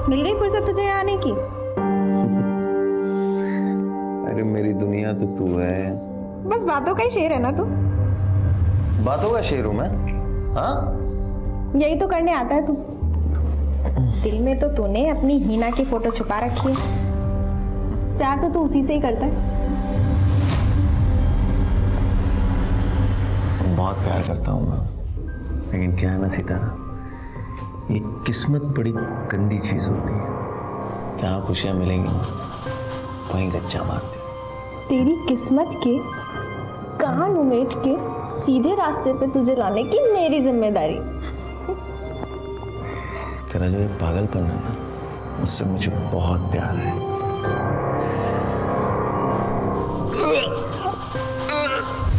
मिल गई फुर्सत तुझे यहाँ आने की? अरे मेरी दुनिया तो तू है। बस बातों का ही शेर है ना तू? बातों का शेर हूं मैं? हाँ, यही तो करने आता है तू। दिल में तो तूने अपनी हीना की फोटो छुपा रखी है। प्यार तो तू उसी से ही करता है। बहुत प्यार करता हूँ मैं, लेकिन क्या है ना सितारा, ये किस्मत बड़ी गंदी चीज होती है। जहाँ खुशियाँ मिलेंगी वहीं गच्चा मारती। तेरी किस्मत के कान उमेट के सीधे रास्ते पे तुझे लाने की मेरी जिम्मेदारी। तेरा जो ये पागलपन है ना, उससे मुझे बहुत प्यार है।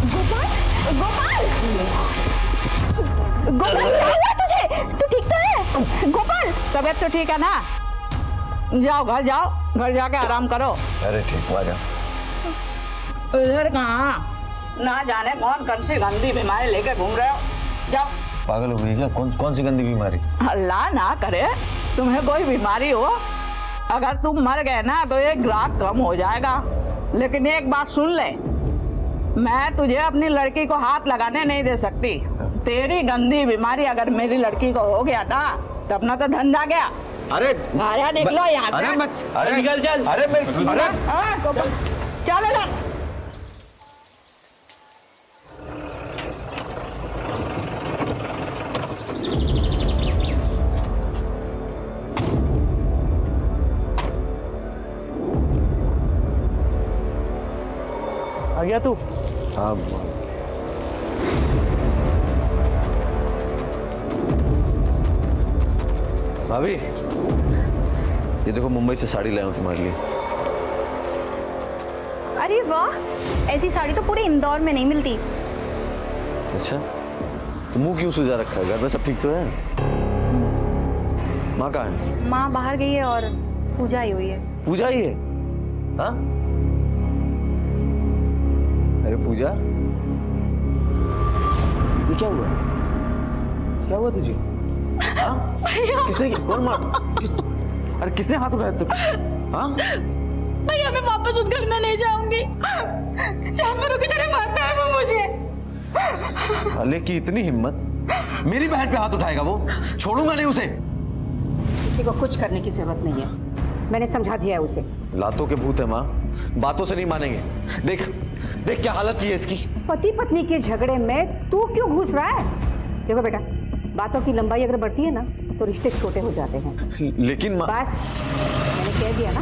गोपाल, गोपाल, गोपाल क्या हुआ तुझे? तू ठीक तो है? गोपाल, तबीयत तो ठीक है ना? जाओ घर जाओ, घर जाके आराम करो। अरे ठीक हुआ, जा। इधर कहाँ? ना जाने कौन सी गंदी बीमारी लेके घूम रहे हो। जाओ। पागल हो गई क्या? कौन सी गंदी बीमारी? अल्लाह ना करे तुम्हें कोई बीमारी हो। अगर तुम मर गए ना तो एक ग्राहक कम हो जाएगा। लेकिन एक बात सुन ले, मैं तुझे अपनी लड़की को हाथ लगाने नहीं दे सकती। तेरी गंदी बीमारी अगर मेरी लड़की को हो गया ना तो अपना तो धंधा गया। अरे आया निकलो यहाँ से। अरे निकल चल। अरे चल इधर। आ गया तू? हाँ भाभी, ये देखो मुंबई से साड़ी लाया हूँ तुम्हारे लिए। अरे वाह, ऐसी साड़ी तो पूरे इंदौर में नहीं मिलती। अच्छा, तो मुंह क्यों सुजा रखा है? घर में सब ठीक तो है? माँ कहाँ है? माँ बाहर गई है और पूजा आई हुई है। पूजा ही है? हाँ? अरे पूजा, ये क्या हुआ? क्या हुआ तुझे? हाँ? किसने? कौन मार? अरे किसने हाथ उठाया तुम? हाँ? भैया मैं वापस उस घर में नहीं जाऊंगी। जानवरों की तरह मारता है वो मुझे। अले की इतनी हिम्मत, मेरी बहन पे हाथ उठाएगा वो? छोड़ूंगा नहीं उसे। किसी को कुछ करने की जरूरत नहीं है, मैंने समझा दिया है उसे। लातों के भूत है माँ, बातों से नहीं मानेंगे। देख देख क्या हालत की है इसकी। पति पत्नी के झगड़े में तू क्यों घुस रहा है? देखो बेटा, बातों की लंबाई अगर बढ़ती है ना तो रिश्ते छोटे हो जाते हैं। लेकिन माँ, बस मैंने कह दिया ना।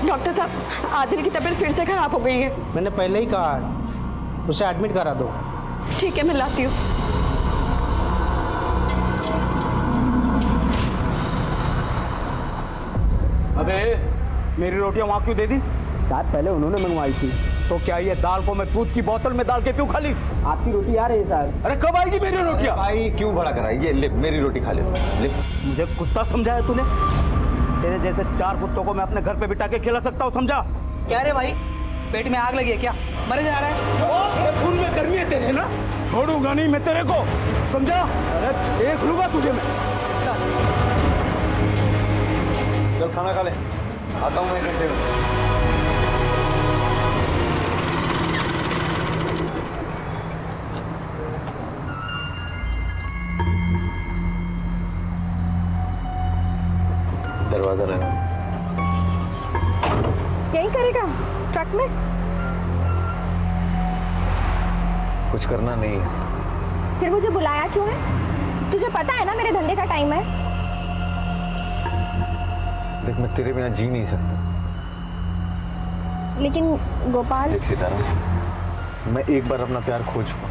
डॉक्टर साहब, आदिल की तबीयत फिर से खराब हो गई है। मैंने पहले ही कहा है, उसे एडमिट करा दो। ठीक है, मैं लाती हूँ। अबे मेरी रोटियां वहां क्यों दे दी? शायद पहले उन्होंने मंगवाई थी। तो क्या ये दाल को मैं दूध की बोतल में डाल के क्यों खा ली? आपकी रोटी आ रही है सर। अरे कब आएगी मेरी रोटियां? भाई क्यों बड़ा कराई? ये ले मेरी रोटी खा ले। मुझे कुत्ता समझाया तूने? तेरे जैसे 4 कुत्तों को मैं अपने घर पे बिठा के खिला सकता हूँ, समझा? क्या रे भाई, पेट में आग लगी है क्या? मरे जा रहा है? खून में गर्मी है तेरे ना, छोड़ूंगा नहीं मैं तेरे को, समझा? अरे देख लूंगा तुझे मैं। चल खाना खा ले, आता हूँ मैं 1 घंटे में। दरवाजा लगा। यही करेगा ट्रक में? कुछ करना नहीं है। फिर मुझे बुलाया क्यों है? तुझे पता है ना मेरे धंधे का टाइम है। देख मैं तेरे बिना जी नहीं सकता। लेकिन गोपाल, देख सितारा, मैं एक बार अपना प्यार खो चुका,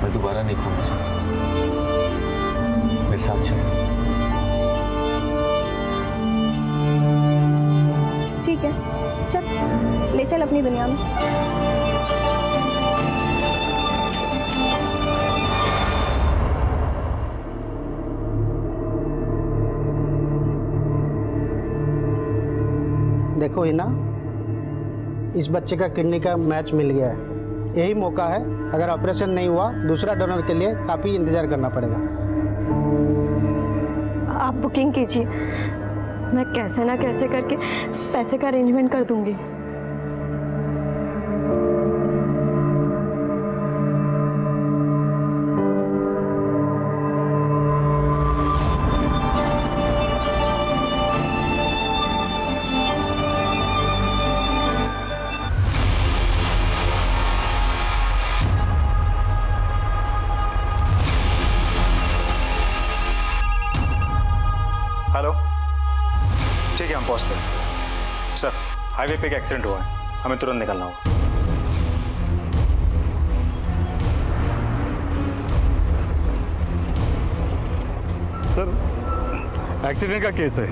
मैं दोबारा नहीं खोना चाहता। साथ चल। ठीक है, चल ले चल अपनी दुनिया में। देखो हिना, इस बच्चे का किडनी का मैच मिल गया है। यही मौका है, अगर ऑपरेशन नहीं हुआ दूसरा डोनर के लिए काफ़ी इंतज़ार करना पड़ेगा। आप बुकिंग कीजिए, मैं कैसे ना कैसे करके पैसे का अरेंजमेंट कर दूंगी। हेलो, ठीक है हम पहुंचते हैं। सर, हाईवे पे एक एक्सीडेंट हुआ है, हमें तुरंत निकलना होगा। सर, एक्सीडेंट का केस है,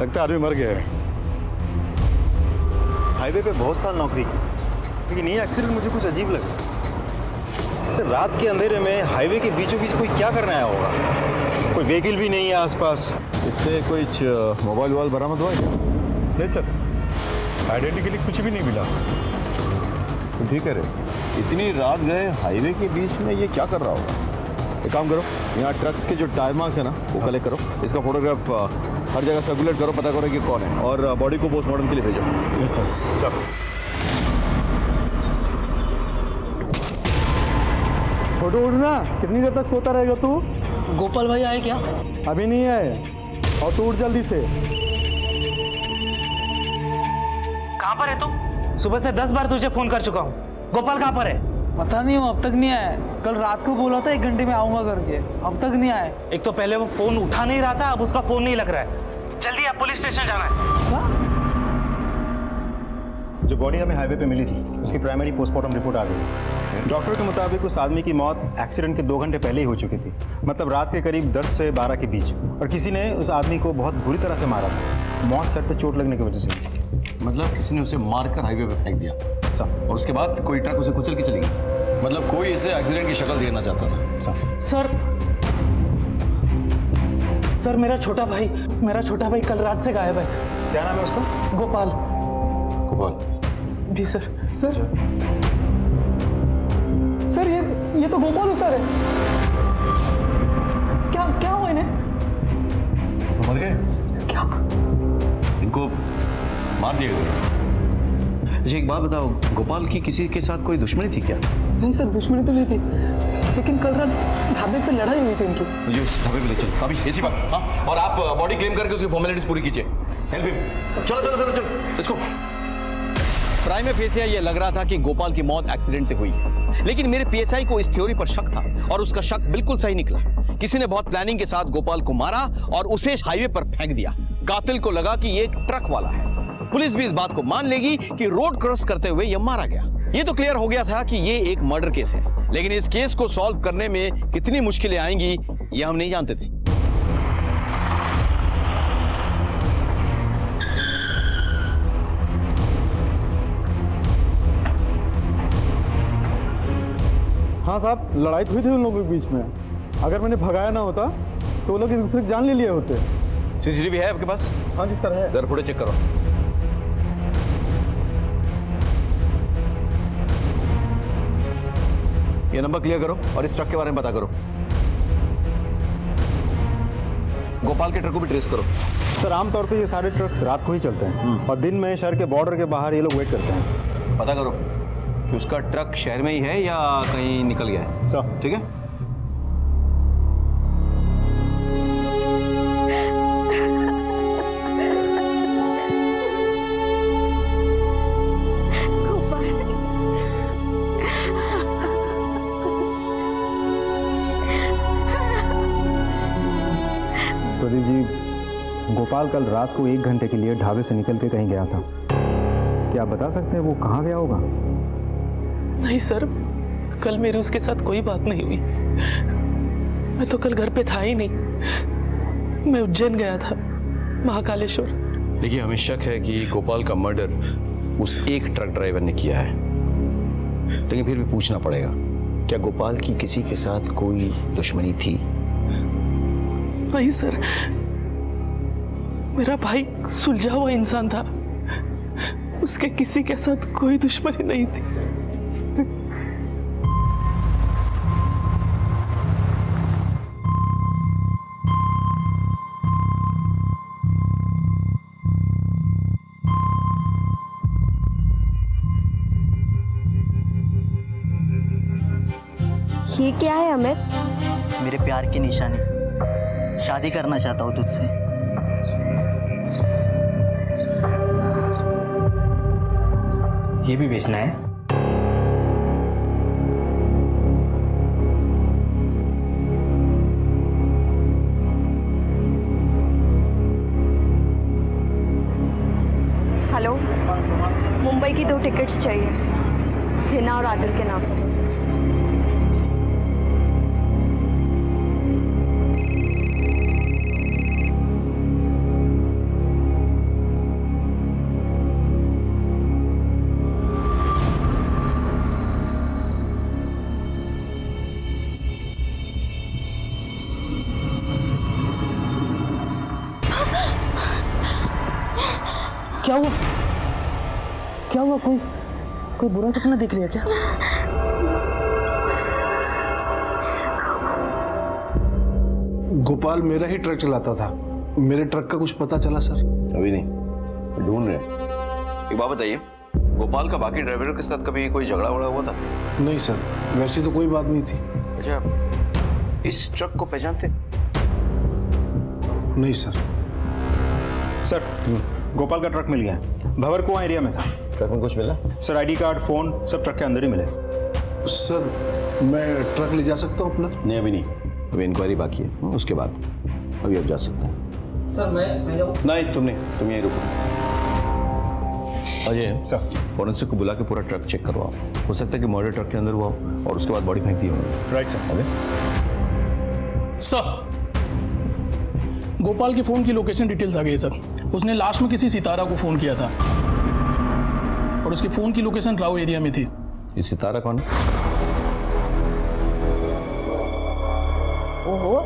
लगता है आदमी मर गया है। हाईवे पे बहुत साल नौकरी की, लेकिन ये एक्सीडेंट मुझे कुछ अजीब लगा। सर, रात के अंधेरे में हाईवे के बीचों बीच कोई क्या करने आया होगा? कोई व्हीकल भी नहीं है आसपास। इससे कोई मोबाइल वोबाइल बरामद हुआ है? नहीं सर, आइडेंटिटी के लिए कुछ भी नहीं मिला। तो ठीक है रे, इतनी रात गए हाईवे के बीच में ये क्या कर रहा होगा? एक काम करो, यहाँ ट्रक्स के जो टायर मार्क्स है ना वो कलेक्ट करो, इसका फोटोग्राफ हर जगह सर्कुलेट करो, पता करो कि कौन है, और बॉडी को पोस्टमार्टम के लिए भेजो। Yes sir. सर, फोटो उठना, कितनी देर तक सोता रहेगा तू? गोपाल भाई आए क्या? अभी नहीं आए, और तू उठ जल्दी से। कहाँ पर है तू? सुबह से 10 बार तुझे फोन कर चुका हूँ। गोपाल कहाँ पर है? पता नहीं, वो अब तक नहीं आया। कल रात को बोला था 1 घंटे में आऊंगा करके, अब तक नहीं आया। एक तो पहले वो फोन उठा नहीं रहा था, अब उसका फोन नहीं लग रहा है। जल्दी आप पुलिस स्टेशन जाना है। जो बॉडी हमें हाईवे पे मिली थी उसकी प्राइमरी पोस्टमार्टम रिपोर्ट आ गई। डॉक्टर के मुताबिक उस आदमी की मौत एक्सीडेंट के 2 घंटे पहले ही हो चुकी थी, मतलब रात के करीब 10 से 12 के बीच, और किसी ने उस आदमी को बहुत बुरी तरह से मारा था। मौत सर पे चोट लगने की वजह से। मतलब किसी ने उसे मारकर हाईवे पे फेंक दिया और उसके बाद कोई ट्रक उसे कुचल के चली गई। मतलब कोई इसे एक्सीडेंट की शक्ल देना चाहता था। सर मेरा छोटा भाई कल रात से गायब है। क्या नाम है उसका? गोपाल। गोपाल? जी सर। सर ये तो गोपाल उतर है। क्या हुआ इन्हें? मर गए क्या? इनको मार दिया गया। मुझे एक बात बताओ, गोपाल की किसी के साथ कोई दुश्मनी थी क्या? नहीं सर, दुश्मनी तो नहीं थी, लेकिन कल रात ढाबे पे लड़ाई हुई थी इनकी। मुझे उस ढाबे पे ले चलो अभी इसी वक्त। हाँ, और आप बॉडी क्लेम करके उसकी फॉर्मेलिटीज पूरी कीजिए। Help him. चलो इसको। प्राइम फेसिया ये लग रहा था कि गोपाल की मौत एक्सीडेंट से हुई है, लेकिन मेरे पीएसआई को इस थ्योरी पर शक था, और उसका शक बिल्कुल सही निकला। किसी ने बहुत प्लानिंग के साथ गोपाल को मारा और उसे हाईवे पर फेंक दिया। कातिल को लगा कि ये एक ट्रक वाला है। पुलिस भी इस बात को मान लेगी कि रोड क्रॉस करते हुए यह मारा गया। ये तो क्लियर हो गया था कि ये एक मर्डर केस है, लेकिन इस केस को सॉल्व करने में कितनी मुश्किलें आएंगी ये हम नहीं जानते थे। हाँ साहब, लड़ाई हुई थी उन लोगों के बीच में। अगर मैंने भगाया ना होता तो वो लोग एक दूसरे की जान ले लिए होते। सीसीटीवी है आपके पास? हाँ जी सर है। जरा फुटेज चेक करो। ये नंबर क्लियर करो और इस ट्रक के बारे में पता करो। गोपाल के ट्रक को भी ट्रेस करो। सर, आमतौर पे ये सारे ट्रक रात को ही चलते हैं, और दिन में शहर के बॉर्डर के बाहर ये लोग वेट करते हैं। पता करो कि उसका ट्रक शहर में ही है या कहीं निकल गया है। सर ठीक है। प्रदीप जी, गोपाल कल रात को 1 घंटे के लिए ढाबे से निकल के कहीं गया था। क्या आप बता सकते हैं वो कहाँ गया होगा? नहीं सर, कल मेरी उसके साथ कोई बात नहीं हुई। मैं तो कल घर पे था ही नहीं, मैं उज्जैन गया था, महाकालेश्वर। देखिए, हमें शक है कि गोपाल का मर्डर उस एक ट्रक ड्राइवर ने किया है, लेकिन फिर भी पूछना पड़ेगा, क्या गोपाल की किसी के साथ कोई दुश्मनी थी? नहीं सर, मेरा भाई सुलझा हुआ इंसान था, उसके किसी के साथ कोई दुश्मनी नहीं थी। ये क्या है अमित? मेरे प्यार की निशानी, शादी करना चाहता हूँ तुझसे। ये भी बेचना है? हेलो, मुंबई की 2 टिकट्स चाहिए, हिना और आदिल के नाम पे। क्या हुआ? क्या हुआ? कोई बुरा सपना देख लिया क्या? गोपाल मेरा ही ट्रक चलाता था, मेरे ट्रक का कुछ पता चला सर? अभी नहीं, ढूंढ रहे हैं। एक बात बताइए, गोपाल का बाकी ड्राइवरों के साथ कभी कोई झगड़ा वगड़ा हुआ था? नहीं सर, वैसी तो कोई बात नहीं थी। अच्छा, इस ट्रक को पहचानते? नहीं सर। सर, गोपाल का ट्रक मिल गया है, भंवर कुआं एरिया में था। ट्रक में कुछ मिला? सर, आईडी कार्ड, फोन सब ट्रक के अंदर ही मिले। सर, मैं ट्रक ले जा सकता हूँ अपना? नहीं, अभी नहीं, अभी इंक्वायरी बाकी है, उसके बाद अभी आप जा सकते हैं। सर मैं जाऊँ? नहीं, तुम यहीं रुको। अजय सर, फॉरेंसिक को बुला के पूरा ट्रक चेक करवाओ, हो सकता है कि मर्डर ट्रक के अंदर हुआ हो और उसके बाद बॉडी फेंक दी हो। Right sir. अबे सर, गोपाल के फोन की लोकेशन डिटेल्स आ गई सर। उसने लास्ट में किसी सितारा को फोन किया था और उसके फोन की लोकेशन राव एरिया में थी। ये सितारा कौन है? ओहो,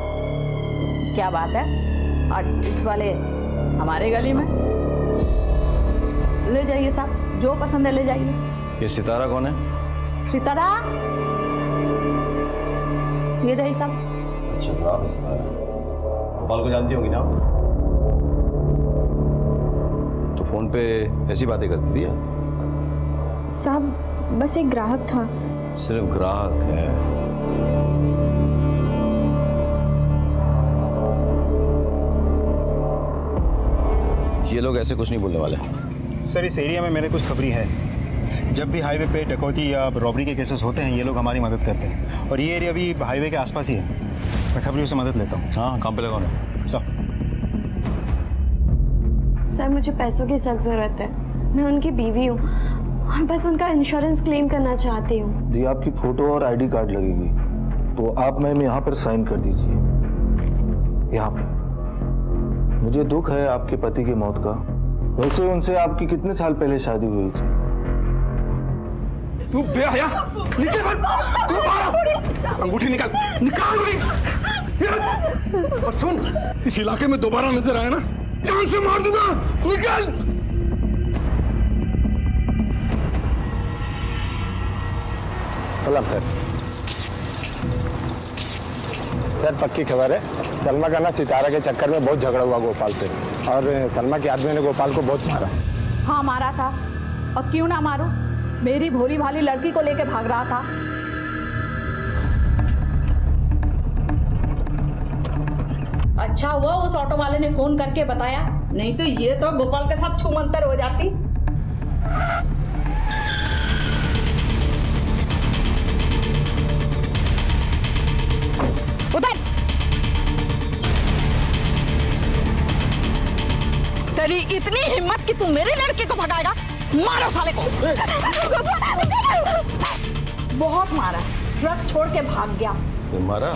क्या बात है, आज इस वाले हमारे गली में। ले जाइए साहब, जो पसंद है ले जाइए। ये सितारा कौन है? सितारा, ये रही साहब। अच्छा, सितारा गोपाल को जानती होगी ना? तो फोन पे ऐसी बातें करती थी? साहब, बस एक ग्राहक था। सिर्फ ग्राहक है? ये लोग ऐसे कुछ नहीं बोलने वाले। सर, इस एरिया में मेरे कुछ खबरी है, जब भी हाईवे पे डकैती या रॉबरी के केसेस होते हैं ये लोग हमारी मदद करते हैं, और ये एरिया भी हाईवे के आसपास ही है। मैं खबरियों से मदद लेता हूँ। हाँ, काम पे लगा है सर, मुझे पैसों की सख्त ज़रूरत है। मैं उनकी बीवी हूँ और बस उनका इंश्योरेंस क्लेम करना चाहती हूँ। जी, आपकी फ़ोटो और आईडी कार्ड लगेगी, तो आप मैम यहाँ पर साइन कर दीजिए, यहाँ पर। मुझे दुख है आपके पति की मौत का। वैसे उनसे आपकी कितने साल पहले शादी हुई थी? तू बेहया, नीचे बैठ, तू बाहर, अंगूठी निकाल, निकाल अंगूठी। और सुन, इस इलाके में दोबारा नजर आया ना, जान से मार दूंगा, निकाल। सर, पक्की खबर है, सलमा का ना सितारा के चक्कर में बहुत झगड़ा हुआ गोपाल से, और सलमा के आदमी ने गोपाल को बहुत मारा। हाँ, मारा था, और क्यों ना मारूं, मेरी भोली भाली लड़की को लेके भाग रहा था। अच्छा हुआ उस ऑटो वाले ने फोन करके बताया, नहीं तो ये तो गोपाल के साथ छूमंतर हो जाती। उधर तेरी इतनी हिम्मत कि तू मेरी लड़की को भगाएगा? मारो साले को। बहुत मारा, ट्रक छोड़ के भाग गया। मारा?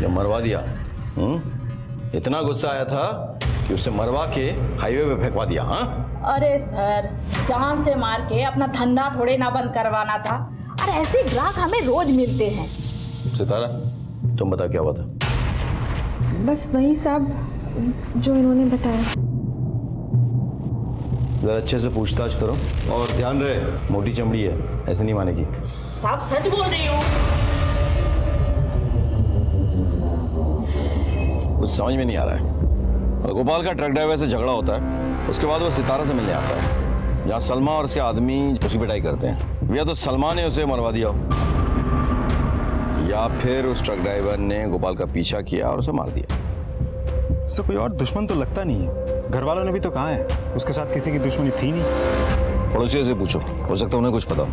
या मरवा दिया? इतना गुस्सा आया था कि उसे मरवा के हाईवे पे फेंकवा दिया? हाँ, अरे सर, जान से मार के अपना धंधा थोड़े ना बंद करवाना था। और ऐसे ग्राहक हमें रोज मिलते हैं। सितारा, तुम बता क्या हुआ था? बस वही साहब जो इन्होंने बताया। जरा अच्छे से पूछताछ करो और ध्यान रहे, मोटी चमड़ी है, ऐसे नहीं मानेगी। साहब सच बोल रही हूँ। कुछ समझ में नहीं आ रहा है। और गोपाल का ट्रक ड्राइवर से झगड़ा होता है, उसके बाद वो सितारा से मिलने आता है, जहाँ सलमा और उसके आदमी उसकी पिटाई करते हैं। या तो सलमा ने उसे मरवा दिया हो, या फिर उस ट्रक ड्राइवर ने गोपाल का पीछा किया और उसे मार दिया। सर कोई और दुश्मन तो लगता नहीं है। घर वालों ने भी तो कहा है उसके साथ किसी की दुश्मनी थी नहीं। पड़ोसियों से पूछो, हो सकता है उन्हें कुछ पता हो।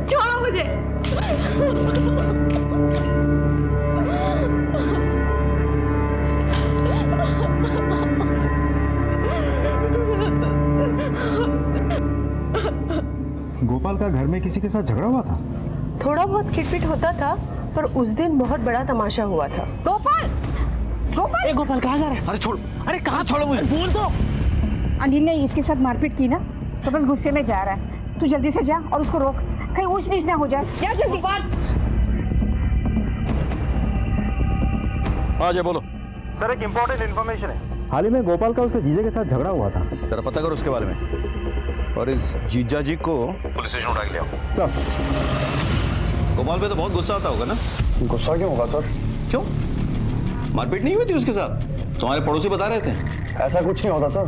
छोड़ो मुझे। गोपाल का घर में किसी के साथ झगड़ा हुआ था? थोड़ा बहुत खिटपिट होता था, पर उस दिन बहुत बड़ा तमाशा हुआ था। गोपाल, गोपाल, गोपाल कहाँ जा रहा है? अरे छोड़, अरे कहाँ छोड़ो मुझे? बोल दो। अनिल ने इसके साथ मारपीट की ना, तो बस गुस्से में जा रहा है। तू जल्दी से जा और उसको रोक, कहीं ऊंच नीच ना हो जाए। जा जल्दी। हाँ जी बोलो। सर एक इम्पोर्टेंट इन्फॉर्मेशन है। हाल ही में गोपाल का उसके जीजे के साथ झगड़ा हुआ था। जरा पता करो उसके बारे में, और इस जीजा जी को पुलिस स्टेशन उठा के ले आओ। सर गोपाल पे तो बहुत गुस्सा आता होगा ना? गुस्सा क्यों होगा सर? क्यों? मारपीट नहीं हुई थी उसके साथ? तुम्हारे पड़ोसी बता रहे थे। ऐसा कुछ नहीं होता सर,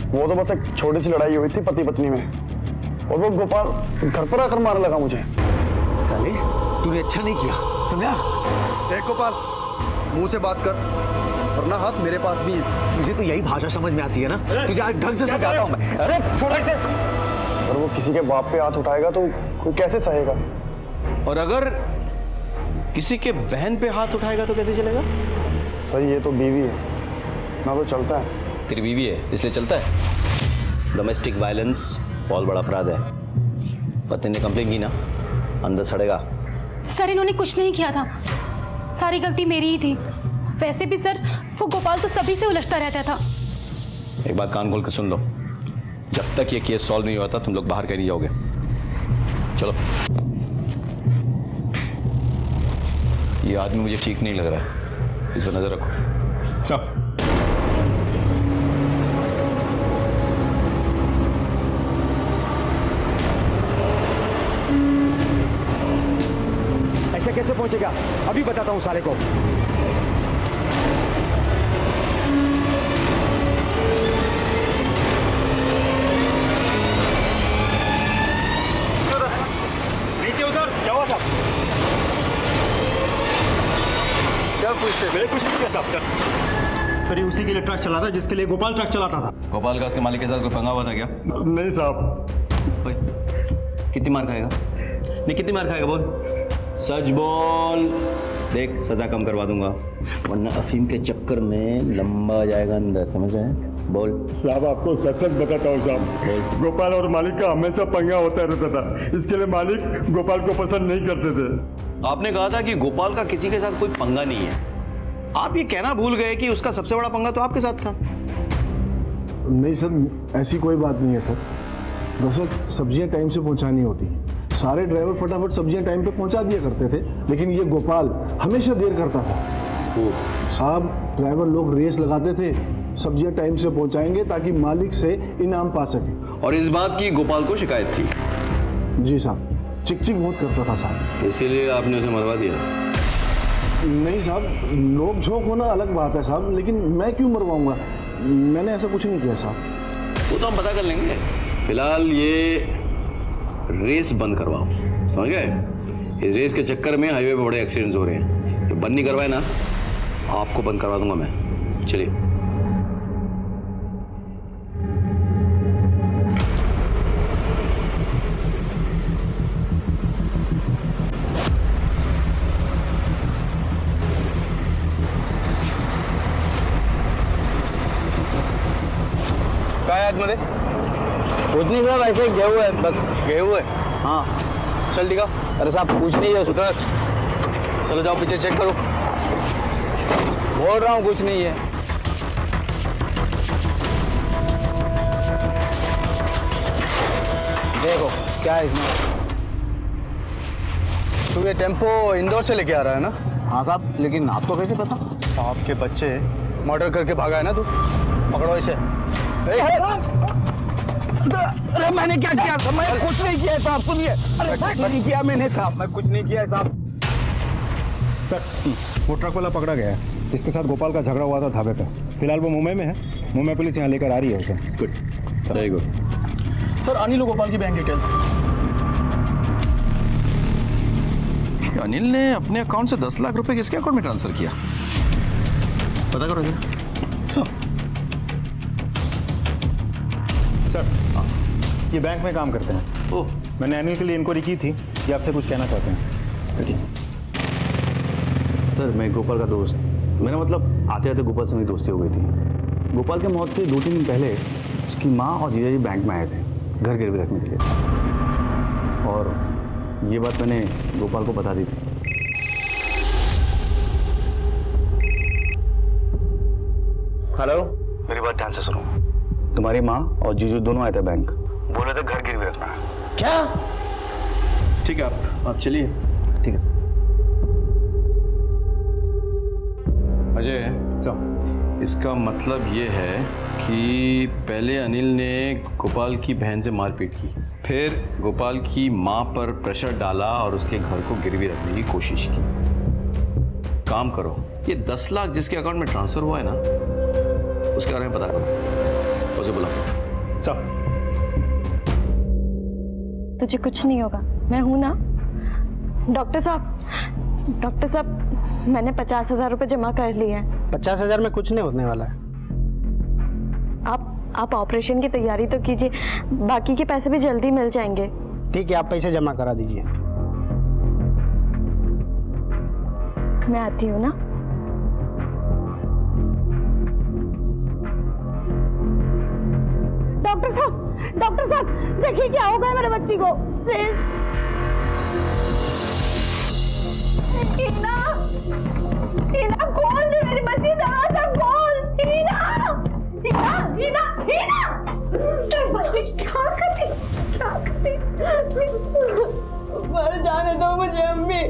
वो तो बस एक छोटी सी लड़ाई हुई थी पति पत्नी में, और वो गोपाल घर पर आकर मारने लगा मुझे। साले, तूने अच्छा नहीं किया, समझा? देख गोपाल, मुंह से बात कर, वरना हाथ मेरे पास भी है। तुझे तो यही भाषा समझ में आती है ना? तुझे आज ढंग से समझाता हूँ मैं। अरे छोड़ इसे। अगर वो किसी के बाप पे हाथ उठाएगा तो कोई कैसे सहेगा? और अगर किसी के बहन पे हाथ उठाएगा तो कैसे चलेगा? सही, ये तो बीवी है ना, तो चलता है। तेरी बीवी है इसलिए चलता है? डोमेस्टिक वायलेंस बहुत बड़ा अपराध है। पति ने कंप्लेन की ना, अंदर सड़ेगा। सर इन्होंने कुछ नहीं किया था, सारी गलती मेरी ही थी। वैसे भी सर वो गोपाल तो सभी से उलझता रहता था। एक बात कान खोल के सुन लो, जब तक ये केस सॉल्व नहीं होता तुम लोग बाहर कहीं नहीं जाओगे। चलो। ये आदमी मुझे ठीक नहीं लग रहा है, इस पर नजर रखो। चल। ऐसे कैसे पहुंचेगा? अभी बताता हूँ साले को। नीचे उतर। क्या हुआ साहब? क्या कुछ मेरे कुछ नहीं किया साहब। चल। सर ये उसी के लिए ट्रक चलाता है जिसके लिए गोपाल ट्रक चलाता था। गोपाल का उसके मालिक के साथ कोई पंगा हुआ था क्या? नहीं साहब। कितनी मार खाएगा? नहीं कितनी मार खाएगा बोल, सच बोल। देख सजा कम करवा दूंगा, वरना अफीम के चक्कर में लंबा जाएगा अंदर, समझ आए? बोल। साहब आपको सच सच बताता हूँ साहब, गोपाल और मालिक का हमेशा पंगा होता रहता था, इसके लिए मालिक गोपाल को पसंद नहीं करते थे। आपने कहा था कि गोपाल का किसी के साथ कोई पंगा नहीं है। आप ये कहना भूल गए कि उसका सबसे बड़ा पंगा तो आपके साथ था। नहीं सर, ऐसी कोई बात नहीं है सर। दरअसल सब्जियां टाइम से पहुंचानी होती हैं, सारे ड्राइवर फटाफट सब्जियां टाइम पे पहुंचा दिया करते थे, लेकिन ये गोपाल हमेशा देर करता था। साहब ड्राइवर लोग रेस लगाते थे, सब्जियां टाइम से पहुंचाएंगे ताकि मालिक से इनाम पा सके। और इस बात की गोपाल को शिकायत थी? जी साहब, चिक चिक बहुत करता था साहब। इसीलिए आपने उसे मरवा दिया? नहीं साहब, नोक झोंक होना अलग बात है साहब, लेकिन मैं क्यों मरवाऊंगा? मैंने ऐसा कुछ नहीं किया साहब। वो तो हम पता कर लेंगे, फिलहाल ये रेस बंद करवाओ, समझ गए? इस रेस के चक्कर में हाईवे पे बड़े एक्सीडेंट्स हो रहे हैं, ये बंद नहीं करवाए ना, आपको बंद करवा दूंगा मैं। चलिए। बैग मध्ये? कुछ नहीं साहब, ऐसे ही गए हुए हैं बस। गए हुए? हाँ। चल दिखा। अरे साहब कुछ नहीं है। उधर चलो, जाओ पीछे चेक करो। बोल रहा हूँ कुछ नहीं है। देखो क्या है इसमें। तू ये टेम्पो इंदौर से लेके आ रहा है ना? हाँ साहब, लेकिन आपको कैसे पता? आपके बच्चे मर्डर करके भागा है ना तू? पकड़ो इसे। अरे मैंने क्या किया? मैं कुछ नहीं किया साहब, सुनिए। अरे कुछ नहीं किया मैंने साहब, मैं कुछ नहीं किया साहब। सर, वो ट्रक वाला पकड़ा गया है। इसके साथ गोपाल का झगड़ा हुआ था ढाबे पे। फिलहाल वो मुंबई में है। मुंबई पुलिस यहाँ लेकर आ रही है उसे। Good, very good. Sir Anil और गोपाल की बैंक डिटेल्स। अनिल ने अपने अकाउंट से 10 लाख रुपए किसके अकाउंट में ट्रांसफर किया? पता करो सर, ये बैंक में काम करते हैं। ओह, मैंने अनिल के लिए इंक्वायरी की थी कि आपसे कुछ कहना चाहते हैं। सर मैं गोपाल का दोस्त। मेरा मतलब आते आते गोपाल से मेरी दोस्ती हो गई थी। गोपाल के मौत के 2-3 दिन पहले उसकी माँ और जीजा जी बैंक में आए थे घर गिरवी रखने के लिए, और ये बात मैंने गोपाल को बता दी थी। हेलो, मेरी बात ध्यान से सुनो। तुम्हारी माँ और जीजू दोनों आए थे बैंक, बोले थे घर गिरवी रखना है। क्या? ठीक है, आप चलिए। ठीक है सर। अजय, इसका मतलब ये है कि पहले अनिल ने गोपाल की बहन से मारपीट की, फिर गोपाल की माँ पर प्रेशर डाला और उसके घर को गिरवी रखने की कोशिश की। काम करो, ये 10 लाख जिसके अकाउंट में ट्रांसफर हुआ है ना, उसके बारे में पता करो। उसे बुलाओ। सब तुझे कुछ नहीं होगा, मैं हूं ना। डॉक्टर साहब मैंने 50,000 रुपए जमा कर लिए हैं। 50,000 में कुछ नहीं होने वाला है। आप ऑपरेशन की तैयारी तो कीजिए, बाकी के पैसे भी जल्दी मिल जाएंगे। ठीक है, आप पैसे जमा करा दीजिए। मैं आती हूँ ना। डॉक्टर साहब देखिए क्या हो गया मेरे बच्ची को, प्लीज। हीना खोल दे मेरी बच्ची, दरवाजा खोल। हीना बच्ची क्या करती मर जाने दो मुझे अम्मी।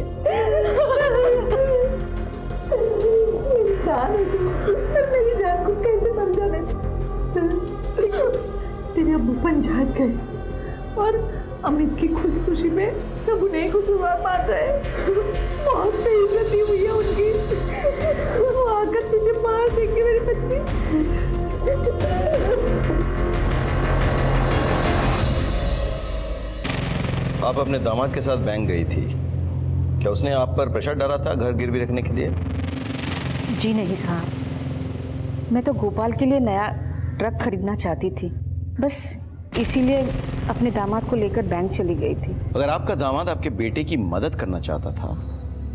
मेरी जान को कैसे मर जाने दो? तेरे अब्बू पंजाब गए और अमित की खुदकुशी में सब उन्हें कसूरवार मान रहे हैं। बहुत बेइज्जती हुई है उनकी। वो आकर तुझे मार देंगे मेरी बच्ची। आप अपने दामाद के साथ बैंक गई थी, क्या उसने आप पर प्रेशर डाला था घर गिरवी रखने के लिए? जी नहीं साहब, मैं तो गोपाल के लिए नया ट्रक खरीदना चाहती थी, बस इसीलिए अपने दामाद को लेकर बैंक चली गई थी। अगर आपका दामाद आपके बेटे की मदद करना चाहता था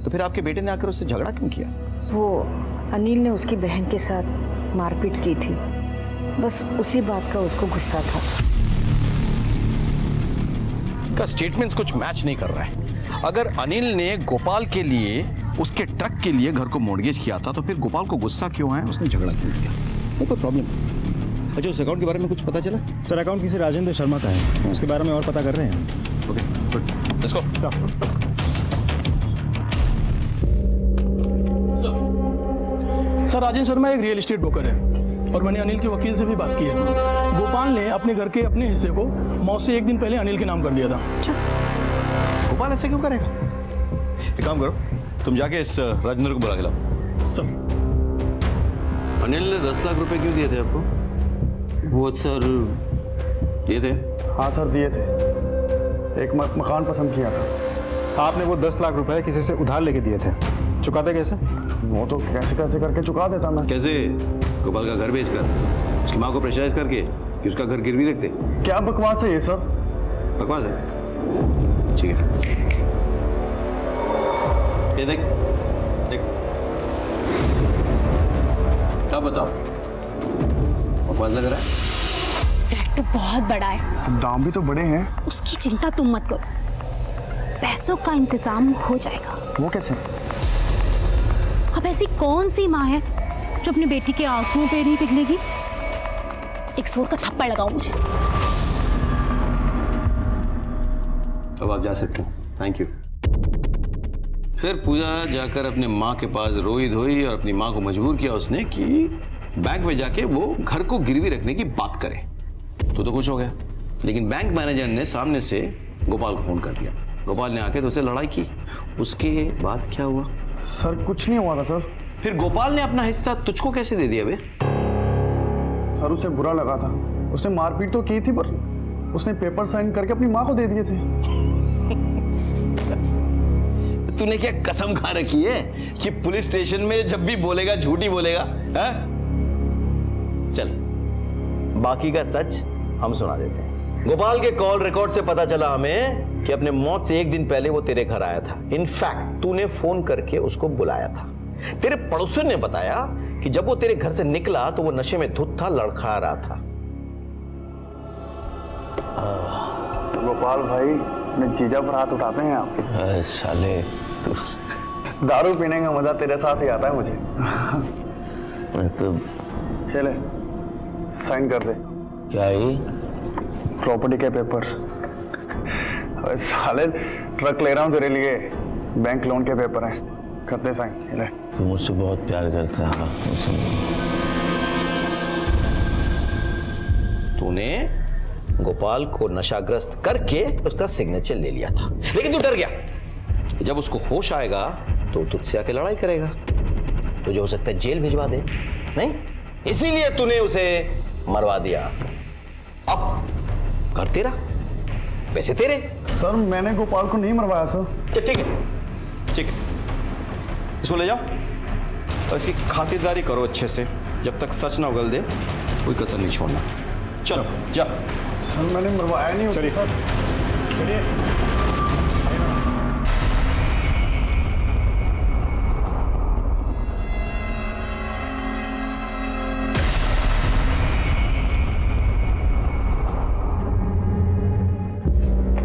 तो फिर आपके बेटे ने आकर उससे झगड़ा क्यों किया? वो अनिल ने उसकी बहन के साथ मारपीट की थी, बस उसी बात का उसको गुस्सा था। का स्टेटमेंट्स कुछ मैच नहीं कर रहा है। अगर अनिल ने गोपाल के लिए, उसके ट्रक के लिए घर को मॉर्गेज किया था तो फिर गोपाल को गुस्सा क्यों है, उसने झगड़ा क्यों किया? वो कोई प्रॉब्लम। अच्छा, उस अकाउंट के बारे में कुछ पता चला? सर, अकाउंट किसी राजेंद्र शर्मा का है, उसके बारे में और पता कर रहे हैं। Okay, good, let's go. Sir Rajendra Sharma एक रियल एस्टेट ब्रोकर है और मैंने अनिल के वकील से भी बात की है। गोपाल ने अपने घर के अपने हिस्से को मौत से 1 दिन पहले अनिल के नाम कर दिया था। गोपाल ऐसा क्यों करेगा? एक काम करो, तुम जाके इस राजेंद्र को बुला के लाओ। सर, अनिल ने 10 लाख रुपए क्यों दिए थे आपको? वो सर दिए थे? हाँ सर, दिए थे। एक मकान पसंद किया था। आपने वो 10 लाख रुपए किसी से उधार लेके दिए थे, चुकाते कैसे? वो तो कैसे कैसे करके चुका देता मैं। कैसे? गोपाल का घर बेचकर, उसकी माँ को प्रेशराइज करके कि उसका घर गिरवी रखते। क्या बकवास है ये सब? बकवास है? ठीक है, ये देख देख, क्या बताओ, बकवास लग रहा है? तो बहुत बड़ा है। दाम भी तो बड़े हैं। उसकी चिंता तुम मत करो, पैसों का इंतजाम हो जाएगा। वो कैसे? अब ऐसी कौन सी माँ है जो अपनी बेटी के आंसुओं पे नहीं पिघलेगी? एक जोर का थप्पड़ लगाओ मुझे। अब आप जा सकते हो। Thank you. फिर पूजा जाकर अपने माँ के पास रोई धोई और अपनी माँ को मजबूर किया उसने कि बैंक में जाके वो घर को गिरवी रखने की बात करे। तो खुश हो गया, लेकिन बैंक मैनेजर ने सामने से गोपाल को फोन कर दिया। गोपाल ने आके तो उससे लड़ाई की। उसके बाद क्या हुआ? सर कुछ नहीं हुआ था सर। फिर गोपाल ने अपना हिस्सा तुझको कैसे दे दिया बे? सर उसे बुरा लगा था, उसने मारपीट तो की थी पर उसने पेपर साइन करके अपनी माँ को दे दिए थे। तूने क्या कसम खा रखी है कि पुलिस स्टेशन में जब भी बोलेगा झूठ ही बोलेगा? है? चल बाकी का सच हम सुना देते हैं। गोपाल के कॉल रिकॉर्ड से पता चला हमें कि अपने मौत से एक दिन पहले वो तेरे घर आया था। इनफैक्ट तूने फोन करके उसको बुलाया था। तेरे पड़ोसियों ने बताया कि जब वो तेरे घर से निकला तो वो नशे में धुत था, लड़खड़ा रहा था। गोपाल भाई अपने जीजा पर हाथ उठाते हैं आप। साले तो दारू पीने का मजा तेरे साथ ही आता है मुझे। तो ले साइन कर दे। क्या है? प्रॉपर्टी के पेपर्स। अरे साले ट्रक ले रहा हूँ तेरे लिए, बैंक लोन के पेपर हैं, कर दे साइन। ले। तू मुझसे बहुत प्यार करता है। तूने गोपाल को नशाग्रस्त करके उसका सिग्नेचर ले लिया था, लेकिन तू डर गया। जब उसको होश आएगा तो तुझसे आके लड़ाई करेगा, तुझे हो सकता है जेल भिजवा दे। नहीं, इसीलिए तूने उसे मरवा दिया। अब घर तेरा, पैसे तेरे। सर मैंने गोपाल को नहीं मरवाया सर। ठीक है, ठीक है, इसको ले जाओ और इसकी खातिरदारी करो अच्छे से। जब तक सच ना उगल दे कोई कसर नहीं छोड़ना। चलो जा। सर मैंने मरवाया नहीं। चलिए चलिए।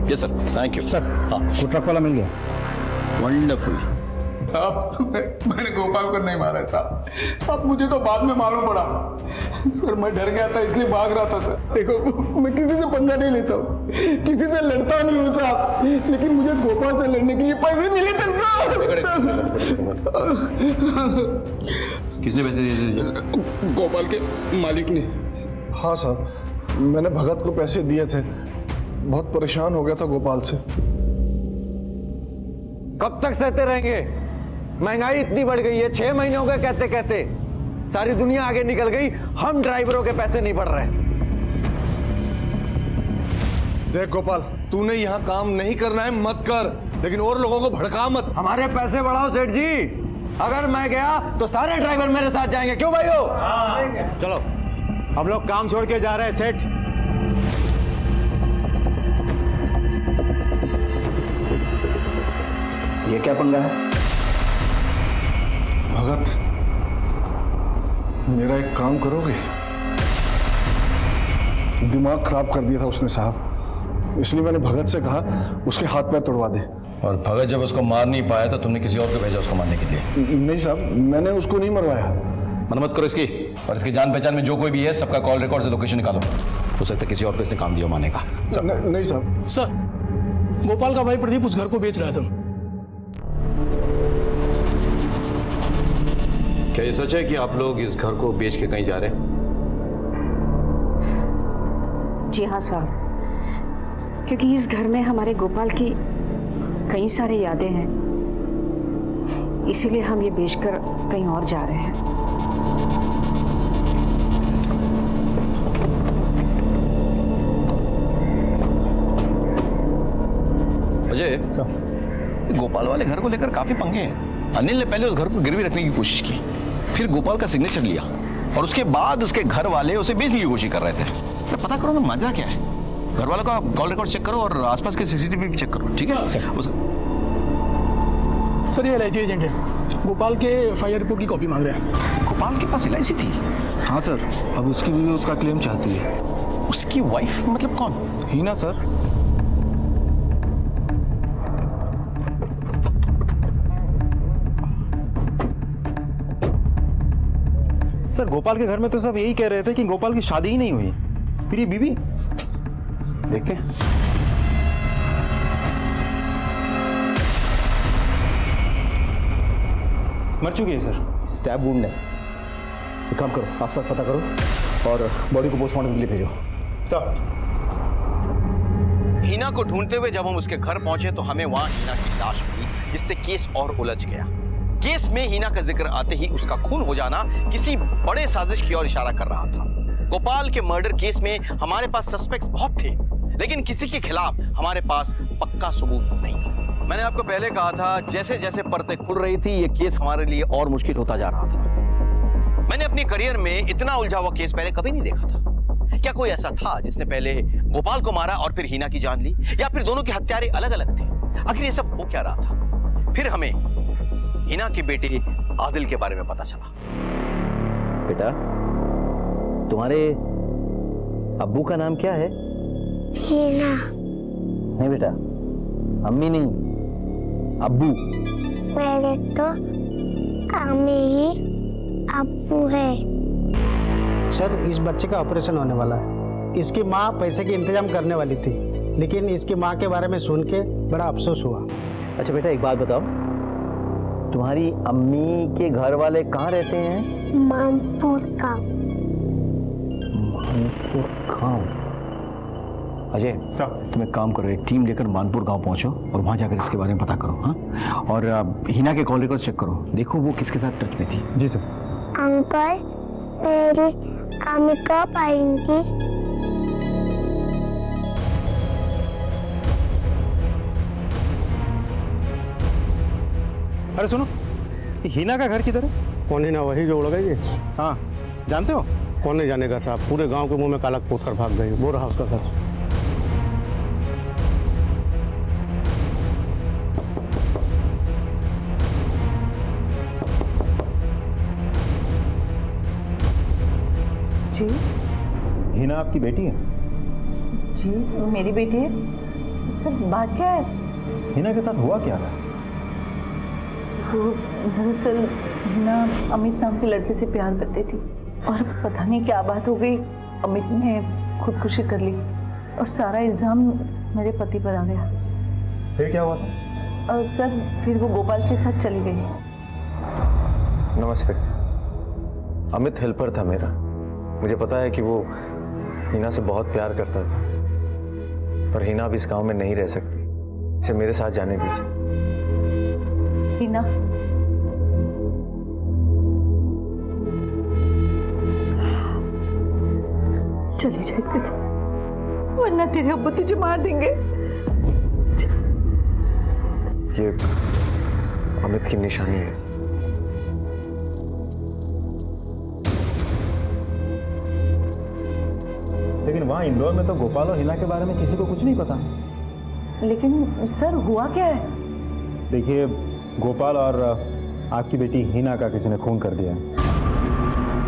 Yes sir, thank you sir. हाँ वो ट्रक वाला मिल गया। वंडरफुल। साहब मैंने गोपाल को नहीं मारा साहब। अब मुझे तो बाद में मालूम पड़ा सर। मैं डर गया था इसलिए भाग रहा था सर। देखो मैं किसी से पंगा नहीं लेता हूँ, किसी से लड़ता नहीं हूँ साहब, लेकिन मुझे गोपाल से लड़ने के लिए पैसे मिले थे साहब। किसने पैसे दिए? गोपाल के मालिक ने। हाँ सर, मैंने भगत को पैसे दिए थे। बहुत परेशान हो गया था गोपाल से। कब तक सहते रहेंगे? महंगाई इतनी बढ़ गई है, 6 महीने हो गए कहते कहते। सारी दुनिया आगे निकल गई, हम ड्राइवरों के पैसे नहीं बढ़ रहे। देख गोपाल, तूने यहाँ काम नहीं करना है मत कर, लेकिन और लोगों को भड़का मत। हमारे पैसे बढ़ाओ सेठ जी। अगर मैं गया तो सारे ड्राइवर मेरे साथ जाएंगे। क्यों भाइयों? चलो हम लोग काम छोड़ के जा रहे हैं सेठ। ये क्या पंगा है? भगत, मेरा एक काम करोगे? दिमाग खराब कर दिया था उसने साहब, इसलिए मैंने भगत से कहा उसके हाथ पैर तोड़वा दे। और भगत जब उसको मार नहीं पाया तो तुमने किसी और को भेजा उसको मारने के लिए? नहीं साहब, मैंने उसको नहीं मरवाया। मन मत करो इसकी। और इसकी जान पहचान में जो कोई भी है सबका कॉल रिकॉर्ड से लोकेशन निकालो। हो सकता है किसी और को इसने काम दिया मारने का। नहीं साहब। सर गोपाल का भाई प्रदीप उस घर को बेच रहा है सर। क्या ये सच है कि आप लोग इस घर को बेच के कहीं जा रहे हैं? जी हाँ साहब, क्योंकि इस घर में हमारे गोपाल की कई सारी यादें हैं, इसीलिए हम ये बेचकर कहीं और जा रहे हैं। अजय, गोपाल वाले घर को लेकर काफी पंगे हैं। अनिल ने पहले उस घर को गिरवी रखने की कोशिश की, फिर गोपाल का सिग्नेचर लिया और उसके बाद उसके घर वाले उसे बेचने की कोशिश कर रहे थे। तो पता करो ना मजा क्या है। घर वालों का कॉल रिकॉर्ड चेक करो और आसपास के सीसीटीवी भी चेक करो, ठीक है? सर ये LIC एजेंट है, गोपाल के FIR रिपोर्ट की कॉपी मांग रहे हैं। गोपाल के पास LIC थी? हाँ सर, अब उसकी बीवी उसका क्लेम चाहती है। उसकी वाइफ मतलब कौन? हीना सर। सर गोपाल के घर में तो सब यही कह रहे थे कि गोपाल की शादी ही नहीं हुई, फिर ये बीबी देखते हैं। मर चुकी है सर, स्टैब वुंड है। एक काम करो, आसपास पता करो और बॉडी को पोस्टमार्टम के लिए भेजो। सर हीना को ढूंढते हुए जब हम उसके घर पहुंचे तो हमें वहां हीना की लाश मिली, जिससे केस और उलझ गया। केस में हीना का जिक्र आते ही उसका खून हो जाना किसी बड़े साजिश की ओर इशारा कर रहा था। गोपाल के मर्डर केस में हमारे पास सस्पेक्ट्स बहुत थे, लेकिन किसी के खिलाफ हमारे पास पक्का सबूत नहीं था। मैंने आपको पहले कहा था, जैसे जैसे परतें खुल रही थी ये केस हमारे लिए और मुश्किल होता जा रहा था। मैंने अपनी करियर में इतना उलझा हुआ केस पहले कभी नहीं देखा था। क्या कोई ऐसा था जिसने पहले गोपाल को मारा और फिर हीना की जान ली, या फिर दोनों के हत्यारे अलग अलग थे? आखिर ये सब हो क्या रहा था? फिर हमें हीना के बेटे आदिल के बारे में पता चला। बेटा, तुम्हारे अब्बू का नाम क्या है? हीना। नहीं बेटा, अम्मी नहीं, अब्बू। मेरे तो अम्मी ही अब्बू है। सर इस बच्चे का ऑपरेशन होने वाला है। इसकी माँ पैसे के इंतजाम करने वाली थी, लेकिन इसकी माँ के बारे में सुन के बड़ा अफसोस हुआ। अच्छा बेटा, एक बात बताओ, तुम्हारी अम्मी के घर वाले कहाँ रहते हैं? मानपुर गाँव। मानपुर गाँव। अजय, तुम एक काम करो, एक टीम लेकर मानपुर गांव पहुंचो और वहां जाकर इसके बारे में पता करो। हाँ, और हीना के कॉल रिकॉर्ड चेक करो, देखो वो किसके साथ टच में थी। जी सर। अंकल, मेरी अम्मी कब आएंगी? अरे सुनो, हीना का घर किधर है? कौन हीना? वही जो उड़ गई है। हाँ, जानते हो? कौन नहीं जानेगा साहब, पूरे गांव के मुंह में काला पोत कर भाग गई। वो रहा उसका घर। जी हीना आपकी बेटी है? जी वो मेरी बेटी है। सर बात क्या है? हीना के साथ हुआ क्या था? वो दरअसल हीना अमित नाम के लड़के से प्यार करती थी और पता नहीं क्या बात हो गई, अमित ने खुदकुशी कर ली और सारा इल्ज़ाम मेरे पति पर आ गया। फिर क्या हुआ था? और सर फिर वो गोपाल के साथ चली गई। नमस्ते। अमित हेल्पर था मेरा। मुझे पता है कि वो हीना से बहुत प्यार करता था, पर हीना अब इस गांव में नहीं रह सकती। इसे मेरे साथ जाने दीजिए। हीना, चली जा इसके साथ, वरना तेरे अब्बू तुझे मार देंगे। ये अमित की निशानी है। लेकिन वहाँ इंदौर में तो गोपाल और हीना के बारे में किसी को कुछ नहीं पता। लेकिन सर हुआ क्या है? देखिए, गोपाल और आपकी बेटी हीना का किसी ने खून कर दिया है।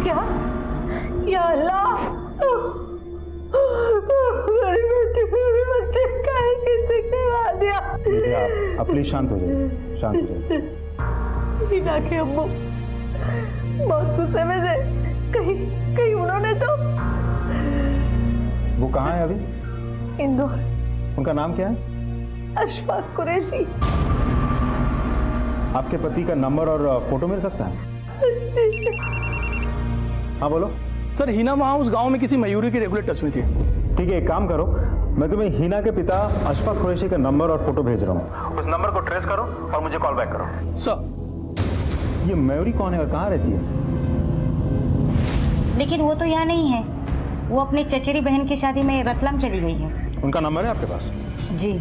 क्या? या अल्लाह, मेरी बेटी, मेरे बच्चे का किसी ने मार दिया। देखिए, आप प्लीज शांत हो जाइए, शांत हो जाइए। हीना के अब्बू बहुत गुस्से में थे। कहीं उन्होंने तो। वो कहाँ है अभी? इंदौर। उनका नाम क्या है? अशफाक कुरैशी। आपके पति का नंबर और फोटो मिल सकता है? हाँ बोलो। सर हीना वहाँ उस गांव में किसी मयूरी के रेगुलर टच में थी। ठीक है, एक काम करो, मैं तुम्हें हीना के पिता अशफाक कुरैशी का नंबर और फोटो भेज रहा हूँ। उस नंबर को ट्रेस करो और मुझे कॉल बैक करो। सर। ये मयूरी कौन है और कहाँ रहती है? लेकिन वो तो यहाँ नहीं है, वो अपने चचेरी बहन की शादी में रतलाम चली गई है। उनका नंबर है आपके पास? जी।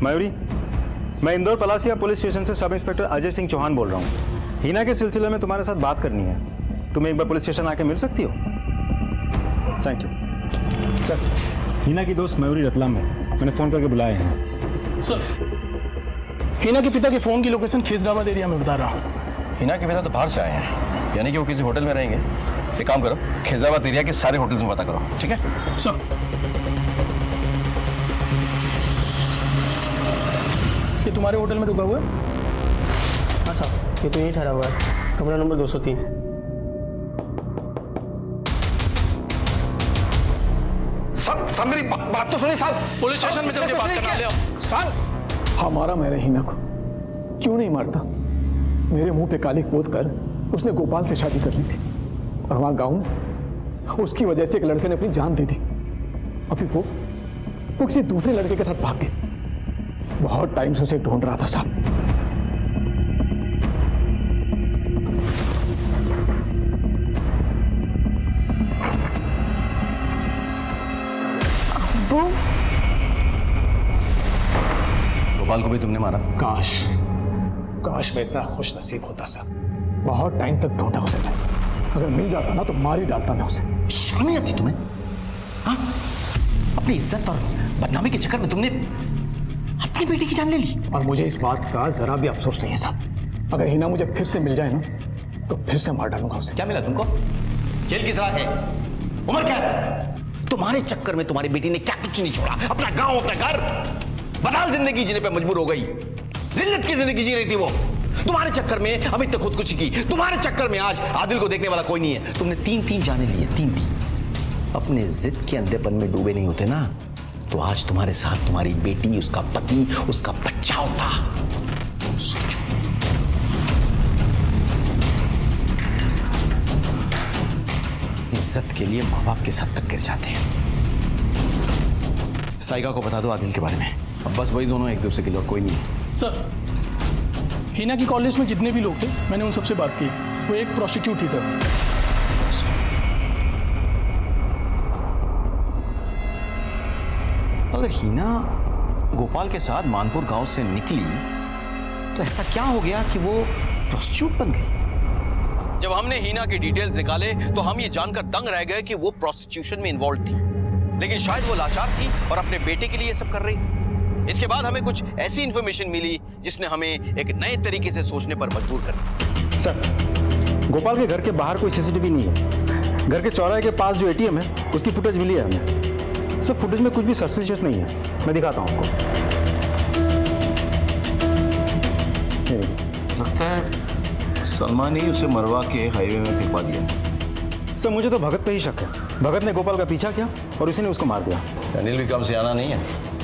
मयूरी, मैं इंदौर पलासिया पुलिस स्टेशन से सब इंस्पेक्टर अजय सिंह चौहान बोल रहा हूँ। हीना के सिलसिले में तुम्हारे साथ बात करनी है। तुम एक बार पुलिस स्टेशन आके मिल सकती हो? Thank you. सर, हीना की दोस्त मयूरी रतलाम में, मैंने फ़ोन करके बुलाया है। सर, हीना के पिता के फ़ोन की लोकेशन खिजराबाद एरिया में बता रहा हूँ। हिना के पिता तो बाहर से आए हैं, यानी कि वो किसी होटल में रहेंगे। एक काम करो, खैजाबाद एरिया के सारे होटल्स में पता करो, ठीक है सर। ये तुम्हारे होटल में रुका हुआ है? हाँ साहब, ये तो यहीं ठहरा हुआ है, कमरा नंबर 203। साहब मेरी बात तो सुनिए साहब। पुलिस स्टेशन में चलके बात करना ले आओ। साहब हाँ मारा मैंने हिना को, क्यों नहीं मारता? मेरे मुंह पे कालिक पोत कर उसने गोपाल से शादी कर ली थी और वहां गांव में उसकी वजह से एक लड़के ने अपनी जान दी थी। अभी वो किसी दूसरे लड़के के साथ भाग गई। बहुत टाइम से उसे ढूंढ रहा था साहब। गोपाल को भी तुमने मारा? काश मैं इतना खुश नसीब होता सर। बहुत टाइम तक ढूंढा उसे मैं, अगर मिल जाता ना तो मार ही डालता मैं उसे। शर्म नहीं आती तुम्हें? हाँ? अपनी इज्जत और बदनामी के चक्कर में तुमने अपनी बेटी की जान ले ली। और मुझे इस बात का जरा भी अफसोस नहीं है साहब। अगर हिना मुझे फिर से मिल जाए ना तो फिर से मार डालूंगा उसे। क्या मिला तुमको? जेल की सजा है, उम्र कैद। तुम्हारे चक्कर में तुम्हारी बेटी ने क्या कुछ नहीं छोड़ा, अपना गांव, अपना घर, बदहाल जिंदगी जीने पे मजबूर हो गई। जिल्लत की जिंदगी जी रही थी वो। तुम्हारे चक्कर में अमित ने खुदकुशी की, तुम्हारे चक्कर में आज आदिल को देखने वाला कोई नहीं है। तुमने 3-3 जाने लिए, 3-3। अपने जिद के अंधेपन में डूबे नहीं होते ना तो आज तुम्हारे साथ तुम्हारी बेटी, उसका पति, उसका बच्चा होता। सोचो। इज्जत के लिए माँ बाप के साथ तक गिर जाते हैं। साइका को बता दो आदिल के बारे में। अब बस वही दोनों एक दूसरे के लिए, कोई नहीं है। सर हिना की कॉलेज में जितने भी लोग थे मैंने उन सबसे बात की, वो एक प्रोस्टिट्यूट थी सर। अगर हिना गोपाल के साथ मानपुर गांव से निकली तो ऐसा क्या हो गया कि वो प्रोस्टिट्यूट बन गई? जब हमने हिना की डिटेल्स निकाले तो हम ये जानकर दंग रह गए कि वो प्रोस्टिट्यूशन में इन्वॉल्व थी, लेकिन शायद वो लाचार थी और अपने बेटे के लिए ये सब कर रही थी। इसके बाद हमें कुछ ऐसी इंफॉर्मेशन मिली जिसने हमें एक नए तरीके से सोचने पर मजबूर कर दिया। सर गोपाल के घर के बाहर कोई सीसीटीवी नहीं है। घर के चौराहे के पास जो एटीएम है उसकी फुटेज मिली है हमें। सब फुटेज में कुछ भी सस्पिशियस नहीं है। मैं दिखाता हूँ आपको। लगता है सलमान ही उसे मरवा के हाईवे में फेंकवा दिया। सर मुझे तो भगत पे ही शक है। भगत ने गोपाल का पीछा किया और उसी ने उसको मार दिया। अनिल भी कम सियाना नहीं है,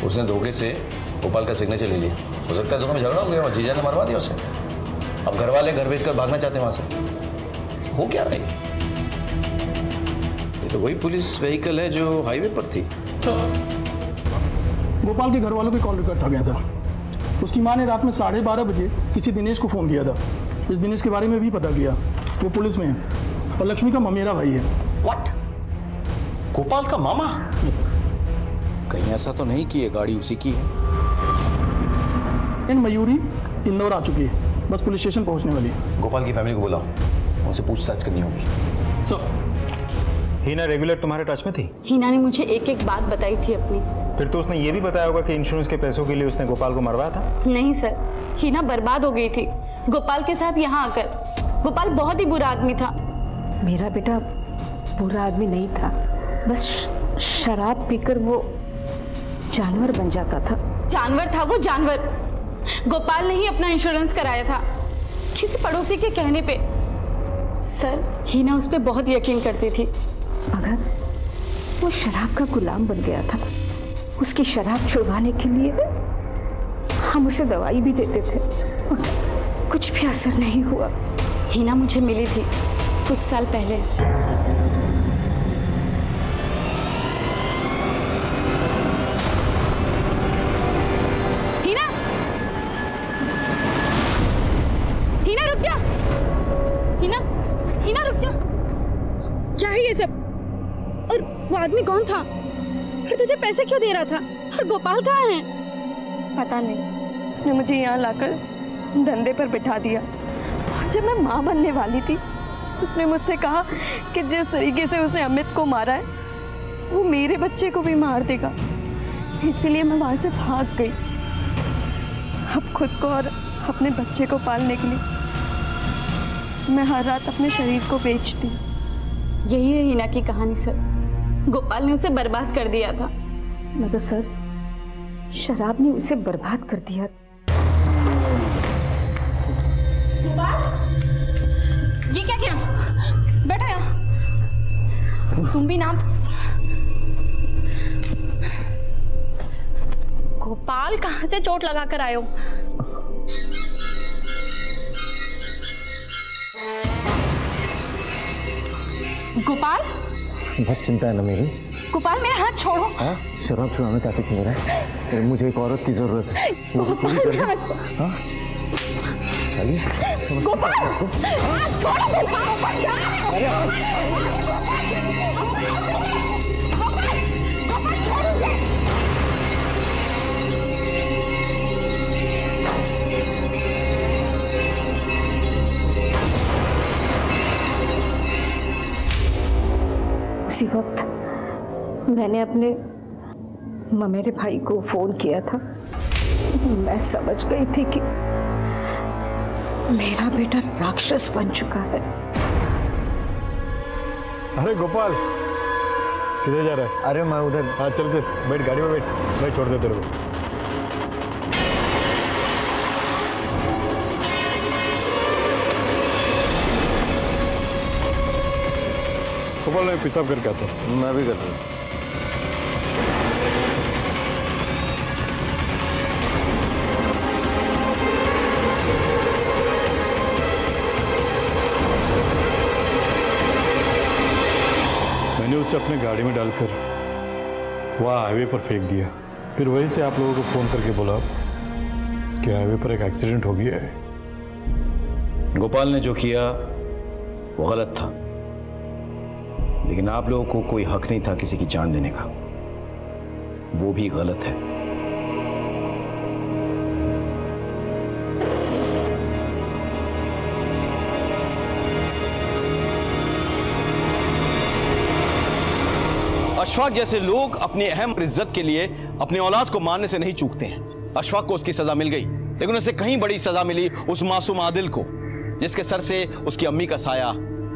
उसने धोखे से गोपाल का सिग्नेचर ले लिया। हो सकता है दोनों में झगड़ा हो गया और जीजा ने मरवा दिया उसे। अब घर वाले घर बेचकर भागना चाहते हैं वहां से। हो क्या रहा है? ये तो वही पुलिस व्हीकल है जो हाईवे पर थी। सर गोपाल के घर वालों के कॉल रिकॉर्ड्स आ गए सर। उसकी माँ ने रात में 12:30 बजे किसी दिनेश को फोन किया था। इस दिनेश के बारे में भी पता किया, वो पुलिस में है और लक्ष्मी का ममेरा भाई है। व्हाट? गोपाल का मामा? कहीं ऐसा तो नहीं कि ये गाड़ी उसी की है? इन मयूरी इंदौर आ चुकी है, बस पुलिस स्टेशन पहुंचने वाली है। गोपाल की फैमिली को बुलाओ, उनसे पूछताछ करनी होगी। सर हिना रेगुलर तुम्हारे टच में थी? हिना ने मुझे एक एक बात बताई थी अपनी। फिर तो उसने ये भी बताया होगा कि इंश्योरेंस के पैसों के लिए उसने गोपाल को मरवाया था। नहीं सर, हिना बर्बाद हो गई थी गोपाल के साथ यहाँ आकर। गोपाल बहुत ही बुरा आदमी था। मेरा बेटा बुरा आदमी नहीं था, बस शराब पीकर वो जानवर बन जाता था। जानवर था वो, जानवर। गोपाल ने ही अपना इंश्योरेंस कराया था किसी पड़ोसी के कहने पे। सर हिना उस पर बहुत यकीन करती थी। अगर वो शराब का गुलाम बन गया था, उसकी शराब छुड़वाने के लिए हम उसे दवाई भी देते थे, कुछ भी असर नहीं हुआ। हिना मुझे मिली थी कुछ साल पहले। हिना, हिना रुक जा। हिना, हिना रुक जा। क्या है ये सब? और वो आदमी कौन था? फिर तुझे पैसे क्यों दे रहा था? और गोपाल कहाँ है? पता नहीं, उसने मुझे यहाँ लाकर धंधे पर बिठा दिया। और जब मैं माँ बनने वाली थी उसने मुझसे कहा कि जिस तरीके से उसने अमित को मारा है वो मेरे बच्चे को भी मार देगा। इसलिए मैं वहाँ से भाग गई। अब खुद को और अपने बच्चे को पालने के लिए मैं हर रात अपने शरीर को बेचती। यही है हिना की कहानी सर। गोपाल ने उसे बर्बाद कर दिया था। मगर सर, शराब ने उसे बर्बाद कर दिया। ये क्या किया? बैठो यहाँ। तुम भी नाम। गोपाल कहाँ से चोट लगा कर आए हो? गोपाल, बहुत चिंता है ना मेरी। गोपाल मेरा हाथ छोड़ो। हाँ? शराब छुड़ाने का क्यों रहा है? मुझे एक औरत की जरूरत है। वो भी पूरी कर दे। हाँ? चलिए। गोपाल, हाथ छोड़ो गोपाल। उसी वक्त मैंने अपने ममेरे भाई को फोन किया था। मैं समझ गई थी कि मेरा बेटा राक्षस बन चुका है। अरे गोपाल, किधर जा रहा है? अरे मैं उधर। हाँ चल चल, बैठ गाड़ी में बैठ, मैं छोड़ दे तेरे को। गोपाल, मैं पेशाब करके आता हूँ। मैं भी कर रहा हूँ। मैंने उसे अपने गाड़ी में डालकर वहाँ हाईवे पर फेंक दिया। फिर वहीं से आप लोगों को फोन करके बोला कि हाईवे पर एक एक्सीडेंट हो गया है। गोपाल ने जो किया वो गलत था, लेकिन आप लोगों को कोई हक नहीं था किसी की जान लेने का। वो भी गलत है। अशफाक जैसे लोग अपनी अहम इज्जत के लिए अपनी औलाद को मारने से नहीं चूकते हैं। अशफाक को उसकी सजा मिल गई, लेकिन उसे कहीं बड़ी सजा मिली उस मासूम आदिल को, जिसके सर से उसकी अम्मी का साया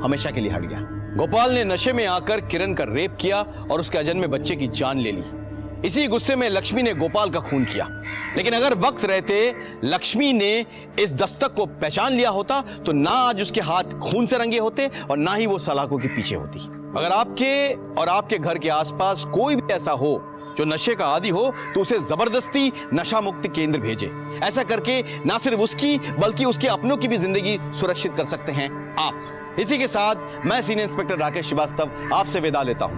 हमेशा के लिए हट गया। गोपाल ने नशे में आकर किरण का रेप किया और उसके अजन्मे बच्चे की जान ले ली। इसी गुस्से में लक्ष्मी ने गोपाल का खून किया, लेकिन अगर वक्त रहते लक्ष्मी ने इस दस्तक को पहचान लिया होता तो ना आज उसके हाथ खून से रंगे होते और ना ही वो सलाखों के पीछे होती। अगर आपके और आपके घर के आसपास कोई भी ऐसा हो जो नशे का आदी हो तो उसे जबरदस्ती नशा मुक्ति केंद्र भेजे। ऐसा करके ना सिर्फ उसकी बल्कि उसके अपनों की भी जिंदगी सुरक्षित कर सकते हैं आप। इसी के साथ मैं सीनियर इंस्पेक्टर राकेश श्रीवास्तव आपसे विदा लेता हूं।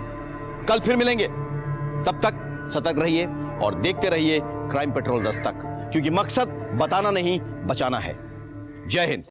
कल फिर मिलेंगे, तब तक सतर्क रहिए और देखते रहिए क्राइम पेट्रोल दस्तक, क्योंकि मकसद बताना नहीं बचाना है। जय हिंद।